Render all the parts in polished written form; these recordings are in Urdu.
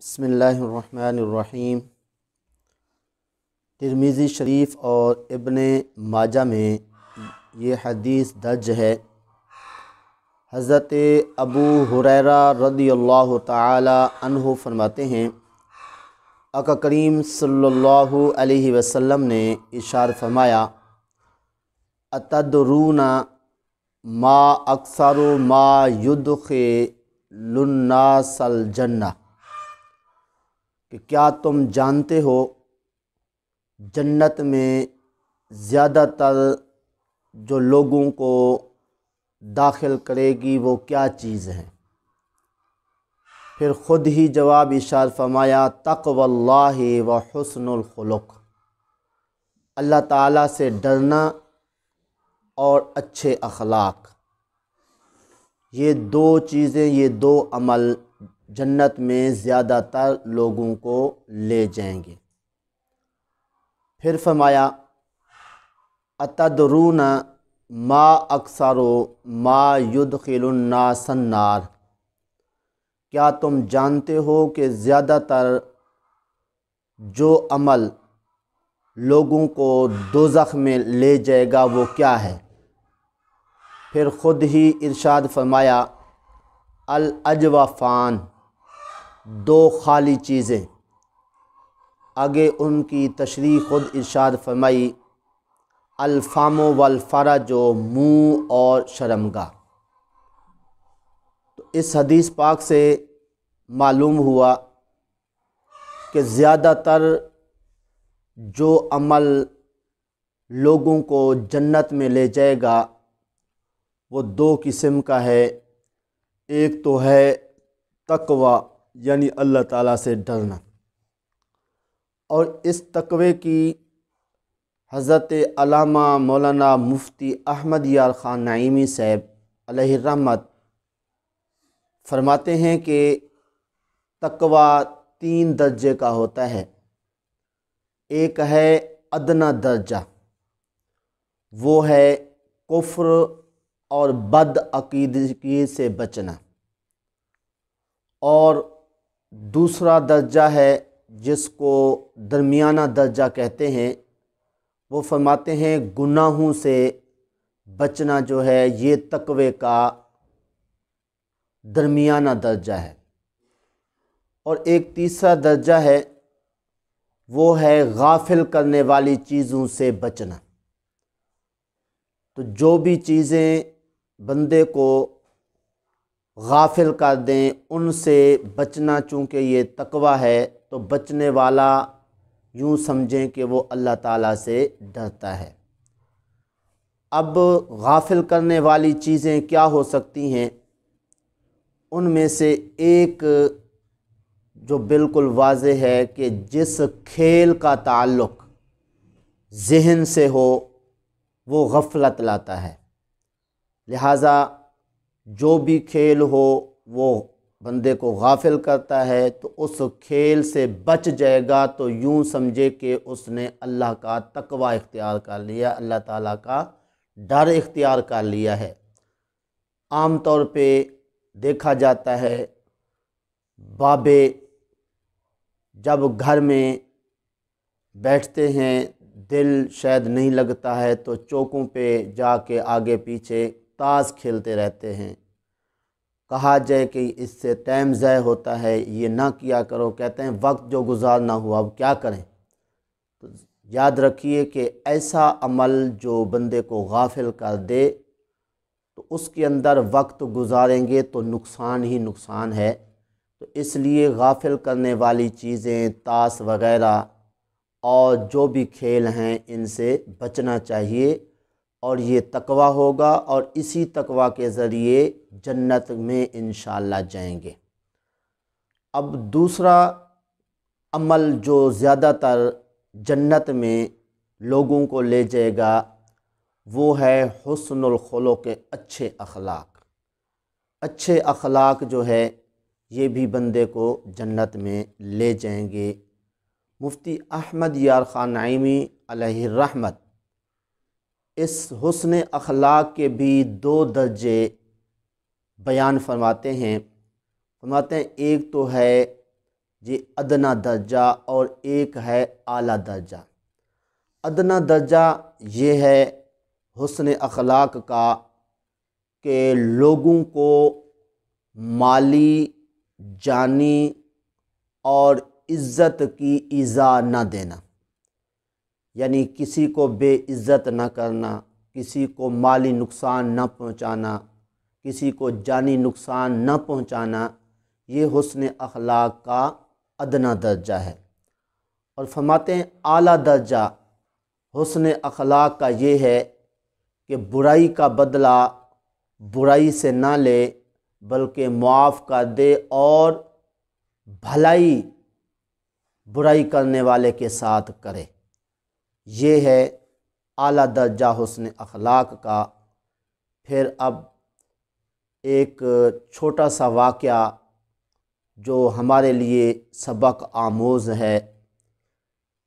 بسم اللہ الرحمن الرحیم۔ ترمذی شریف اور ابن ماجہ میں یہ حدیث درج ہے۔ حضرت ابو ہریرہ رضی اللہ تعالی عنہ فرماتے ہیں، آقا کریم صلی اللہ علیہ وسلم نے ارشاد فرمایا، اتدرون ما اکثر ما یدخل الناس الجنہ، کہ کیا تم جانتے ہو جنت میں زیادہ تر جو لوگوں کو داخل کرے گی وہ کیا چیز ہے؟ پھر خود ہی جواب ارشاد فرمایا، تقوی اللہ و حسن الخلق، اللہ تعالیٰ سے ڈرنا اور اچھے اخلاق۔ یہ دو چیزیں، یہ دو عمل جنت میں زیادہ تر لوگوں کو لے جائیں گے۔ پھر فرمایا، اتدرون ما اکثر ما یدخل الناس النار، کیا تم جانتے ہو کہ زیادہ تر جو عمل لوگوں کو دوزخ میں لے جائے گا وہ کیا ہے؟ پھر خود ہی ارشاد فرمایا، الاجوفان، دو خالی چیزیں۔ آگے ان کی تشریح خود ارشاد فرمائی، الفم والفرج، منہ اور شرمگاہ۔ تو اس حدیث پاک سے معلوم ہوا کہ زیادہ تر جو عمل لوگوں کو جنت میں لے جائے گا وہ دو قسم کا ہے۔ ایک تو ہے تقوی، یعنی اللہ تعالیٰ سے ڈرنا، اور اس تقوی کی حضرت علامہ مولانا مفتی احمد یار خان نعیمی صاحب علیہ الرحمت فرماتے ہیں کہ تقوی 3 درجے کا ہوتا ہے۔ ایک ہے ادنا درجہ، وہ ہے کفر اور بد عقیدگی سے بچنا، اور دوسرا درجہ ہے جس کو درمیانہ درجہ کہتے ہیں، وہ فرماتے ہیں گناہوں سے بچنا جو ہے یہ تقوی کا درمیانہ درجہ ہے۔ اور ایک تیسرا درجہ ہے، وہ ہے غافل کرنے والی چیزوں سے بچنا۔ تو جو بھی چیزیں بندے کو غافل کر دیں ان سے بچنا، چونکہ یہ تقوی ہے تو بچنے والا یوں سمجھیں کہ وہ اللہ تعالیٰ سے ڈرتا ہے۔ اب غافل کرنے والی چیزیں کیا ہو سکتی ہیں؟ ان میں سے ایک جو بالکل واضح ہے کہ جس کھیل کا تعلق ذہن سے ہو وہ غفلت لاتا ہے، لہٰذا جو بھی کھیل ہو وہ بندے کو غافل کرتا ہے، تو اس کھیل سے بچ جائے گا تو یوں سمجھے کہ اس نے اللہ کا تقوی اختیار کر لیا، اللہ تعالیٰ کا ڈر اختیار کر لیا ہے۔ عام طور پہ دیکھا جاتا ہے بابے جب گھر میں بیٹھتے ہیں دل شاید نہیں لگتا ہے تو چوکوں پہ جا کے آگے پیچھے تاش کھیلتے رہتے ہیں۔ کہا جائے کہ اس سے ٹائم ضائع ہوتا ہے، یہ نہ کیا کرو، کہتے ہیں وقت جو گزارنا ہوا اب کیا کریں۔ تو یاد رکھیے کہ ایسا عمل جو بندے کو غافل کر دے تو اس کے اندر وقت گزاریں گے تو نقصان ہی نقصان ہے۔ تو اس لیے غافل کرنے والی چیزیں، تاش وغیرہ اور جو بھی کھیل ہیں ان سے بچنا چاہیے، اور یہ تقوی ہوگا، اور اسی تقوی کے ذریعے جنت میں انشاءاللہ جائیں گے۔ اب دوسرا عمل جو زیادہ تر جنت میں لوگوں کو لے جائے گا وہ ہے حسن الخلق، اچھے اخلاق۔ اچھے اخلاق جو ہے یہ بھی بندے کو جنت میں لے جائیں گے۔ مفتی احمد یار خان نعیمی علیہ الرحمت اس حسن اخلاق کے بھی 2 درجے بیان فرماتے ہیں۔ ایک تو ہے یہ ادنا درجہ اور ایک ہے اعلیٰ درجہ۔ ادنا درجہ یہ ہے حسن اخلاق کا کہ لوگوں کو مالی، جانی اور عزت کی ایذا نہ دینا، یعنی کسی کو بے عزت نہ کرنا، کسی کو مالی نقصان نہ پہنچانا، کسی کو جانی نقصان نہ پہنچانا، یہ حسن اخلاق کا ادنا درجہ ہے۔ اور فرماتے ہیں اعلیٰ درجہ حسن اخلاق کا یہ ہے کہ برائی کا بدلہ برائی سے نہ لے بلکہ معاف کر دے اور بھلائی برائی کرنے والے کے ساتھ کرے۔ یہ ہے اعلیٰ درجہ حسن اخلاق کا۔ پھر اب ایک چھوٹا سا واقعہ جو ہمارے لیے سبق آموز ہے۔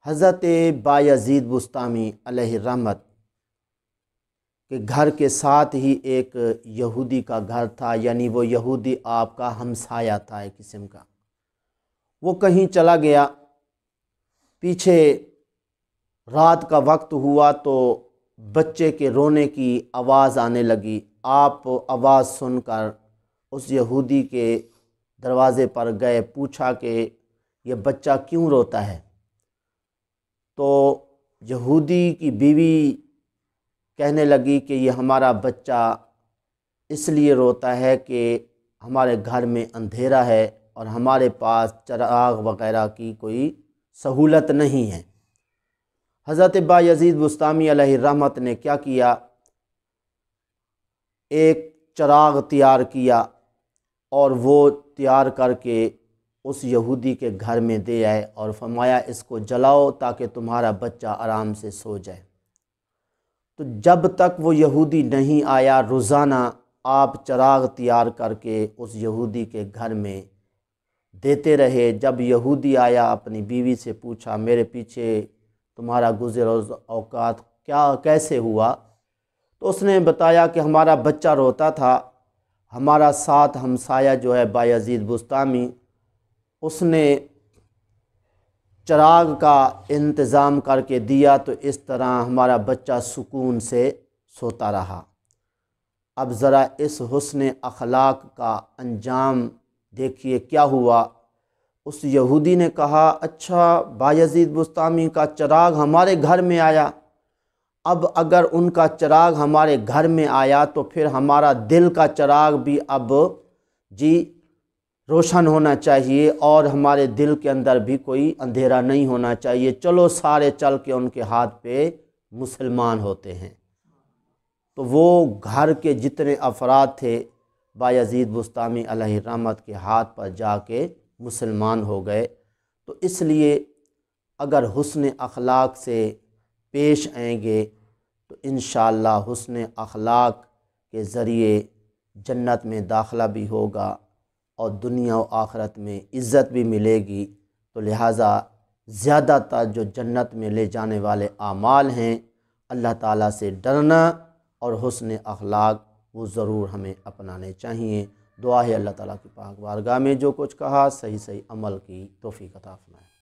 حضرت بایزید بسطامی علیہ رحمت کے گھر کے ساتھ ہی ایک یہودی کا گھر تھا، یعنی وہ یہودی آپ کا ہمسایہ تھا ایک قسم کا۔ وہ کہیں چلا گیا، پیچھے رات کا وقت ہوا تو بچے کے رونے کی آواز آنے لگی۔ آپ آواز سن کر اس یہودی کے دروازے پر گئے، پوچھا کہ یہ بچہ کیوں روتا ہے؟ تو یہودی کی بیوی کہنے لگی کہ یہ ہمارا بچہ اس لیے روتا ہے کہ ہمارے گھر میں اندھیرا ہے اور ہمارے پاس چراغ وغیرہ کی کوئی سہولت نہیں ہے۔ حضرت بایزید بسطامی علیہ رحمت نے کیا کیا، ایک چراغ تیار کیا اور وہ تیار کر کے اس یہودی کے گھر میں دے آئے اور فرمایا اس کو جلاؤ تاکہ تمہارا بچہ آرام سے سو جائے۔ تو جب تک وہ یہودی نہیں آیا روزانہ آپ چراغ تیار کر کے اس یہودی کے گھر میں دیتے رہے۔ جب یہودی آیا اپنی بیوی سے پوچھا میرے پیچھے تمہارا گزر اوقات کیسے ہوا؟ تو اس نے بتایا کہ ہمارا بچہ روتا تھا، ہمارا ساتھ ہمسایہ جو ہے بایزید بسطامی اس نے چراغ کا انتظام کر کے دیا تو اس طرح ہمارا بچہ سکون سے سوتا رہا۔ اب ذرا اس حسن اخلاق کا انجام دیکھیے کیا ہوا۔ اس یہودی نے کہا اچھا بایزید بسطامی کا چراغ ہمارے گھر میں آیا، اب اگر ان کا چراغ ہمارے گھر میں آیا تو پھر ہمارا دل کا چراغ بھی اب روشن ہونا چاہیے اور ہمارے دل کے اندر بھی کوئی اندھیرا نہیں ہونا چاہیے، چلو سارے چل کے ان کے ہاتھ پہ مسلمان ہوتے ہیں۔ تو وہ گھر کے جتنے افراد تھے بایزید بسطامی علیہ رحمت کے ہاتھ پر جا کے مسلمان ہو گئے۔ تو اس لیے اگر حسن اخلاق سے پیش آئیں گے تو انشاءاللہ حسن اخلاق کے ذریعے جنت میں داخلہ بھی ہوگا اور دنیا و آخرت میں عزت بھی ملے گی۔ تو لہٰذا زیادہ تر جو جنت میں لے جانے والے اعمال ہیں اللہ تعالیٰ سے ڈرنا اور حسن اخلاق وہ ضرور ہمیں اپنانے چاہیے۔ دعا ہے اللہ تعالیٰ کی پاک بارگاہ میں جو کچھ کہا صحیح عمل کی توفیق عطا فرمائے۔